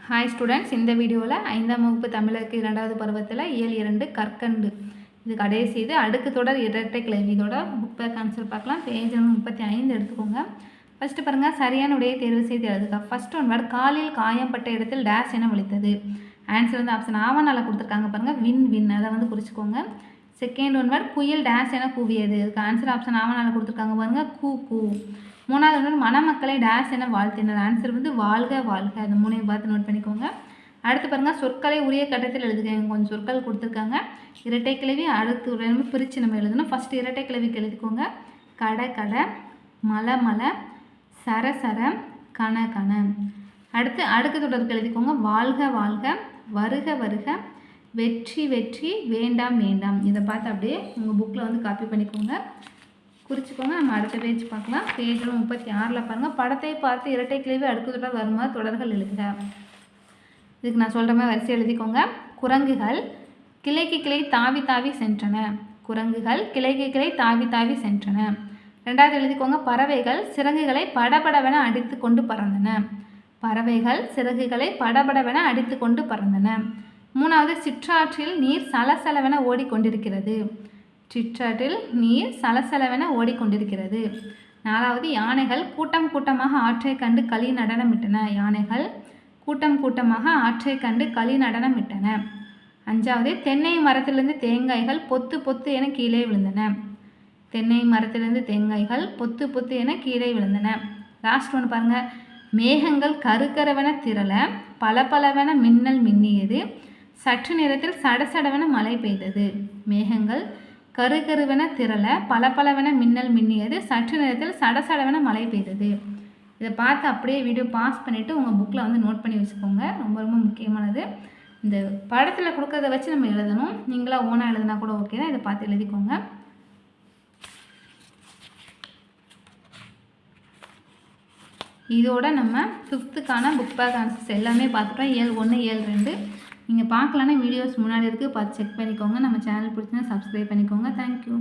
Hi students, இந்த வீடியோவில் 5ஆம் வகுப்பு தமிழுக்கு 2வது பருவத்தில் இயல் 2 கற்கண்டு இது கடைசி இது அடுக்கு தொடர் இரட்டை கிளவி. இதோட புக் பேக் ஆன்சர் பார்க்கலாம். பேஜ் 35 எடுத்துக்கோங்க. ஃபஸ்ட்டு பாருங்கள், சரியான உடைய தேர்வு செய்து எழுதுக. ஃபஸ்ட் ஒன் வேர்டு, காலில் காயம்பட்ட இடத்தில் டேஷ் என விழித்தது. ஆன்சர் வந்து ஆப்ஷன் ஆவணால் கொடுத்துருக்காங்க பாருங்கள், வின் வின், அதை குறிச்சிக்கோங்க. செகண்ட் ஒன் வேர்டு, குயில் டேஷ் என கூவியது. இதுக்கு ஆன்சர் ஆப்ஷன் ஆவணால் கொடுத்துருக்காங்க பாருங்கள், கூ கூ. மூணாவது வந்து மணமக்களை டேஷ் என வாழ்த்தினர். ஆன்சர் வந்து வாழ்க வாழ்க. அந்த மூணையும் பார்த்து நோட் பண்ணிக்கோங்க. அடுத்து பாருங்கள், சொற்களை உரிய கட்டத்தில் எழுதுங்க. கொஞ்சம் சொற்கள் கொடுத்துருக்காங்க. இரட்டை கிளவி அடுத்து பிரித்து நம்ம எழுதணும். ஃபஸ்ட்டு இரட்டை கிளவிக்கு எழுதிக்கோங்க. கடை கடை, மலை மலை, சர சர, கண கண. அடுத்து அடுக்கு தொடருக்கு எழுதிக்கோங்க. வாழ்க வாழ்க, வருக வருக, வெற்றி வெற்றி, வேண்டாம் வேண்டாம். இதை பார்த்து அப்படியே உங்கள் புக்கில் வந்து காப்பி பண்ணிக்கோங்க, குறிச்சிக்கோங்க. நம்ம அடுத்த பேஜ் பார்க்கலாம். பேஜ் 36 பாருங்கள், படத்தை பார்த்து இரட்டை கிளவி அடுக்கு தொடர் வருமாறு தொடர்கள் எழுதுக. இதுக்கு நான் சொல்கிற மாதிரி வரிசை எழுதிக்கோங்க. குரங்குகள் கிளைக்கு கிளை தாவி தாவி சென்றன. குரங்குகள் கிளைக்கு கிளை தாவி தாவி சென்றன. ரெண்டாவது எழுதிக்கோங்க. பறவைகள் சிறகுகளை படபடவென அடித்து கொண்டு பறந்தன. பறவைகள் சிறகுகளை படபடவென அடித்து கொண்டு பறந்தன. மூணாவது, சிற்றாற்றில் நீர் சலசலவென ஓடிக்கொண்டிருக்கிறது. சிற்றாற்றில் நீர் சலசலவென ஓடிக்கொண்டிருக்கிறது. நாலாவது, யானைகள் கூட்டம் கூட்டமாக ஆற்றை கண்டு களி நடனமிட்டன. யானைகள் கூட்டம் கூட்டமாக ஆற்றை கண்டு களி நடனமிட்டன. அஞ்சாவது, தென்னை மரத்திலிருந்து தேங்காய்கள் பொத்து பொத்து என கீழே விழுந்தன. தென்னை மரத்திலிருந்து தேங்காய்கள் பொத்து பொத்து என கீழே விழுந்தன. லாஸ்ட் ஒன்று பாருங்கள், மேகங்கள் கருக்கரவென திரள பளபளவென மின்னல் மின்னியது. சற்று நேரத்தில் சடசடவென மழை பெய்தது. மேகங்கள் கருகருவென திரள பளபளவென மின்னல் மின்னியது. சற்று நேரத்தில் சடசடவென மழை பெய்தது. இதை பார்த்து அப்படியே வீடியோ பாஸ் பண்ணிவிட்டு உங்கள் புக்கில் வந்து நோட் பண்ணி வச்சுக்கோங்க. ரொம்ப ரொம்ப முக்கியமானது. இந்த படத்தில் கொடுக்கறத வச்சு நம்ம எழுதணும். நீங்களாக ஓனாக எழுதினா கூட ஓகே தான். இதை பார்த்து எழுதிக்கோங்க. இதோட நம்ம 5th புக் பேக் ஆன்சர்ஸ் எல்லாமே பார்த்துட்டோம். இயல் 1 இயல் 2 நீங்கள் பார்க்கலான்னா வீடியோஸ் முன்னாடி இருக்குது, பார்த்து செக் பண்ணிக்கோங்க. நம்ம சேனல் பிடிச்சினா சப்ஸ்கிரைப் பண்ணிக்கோங்க. தேங்க்யூ.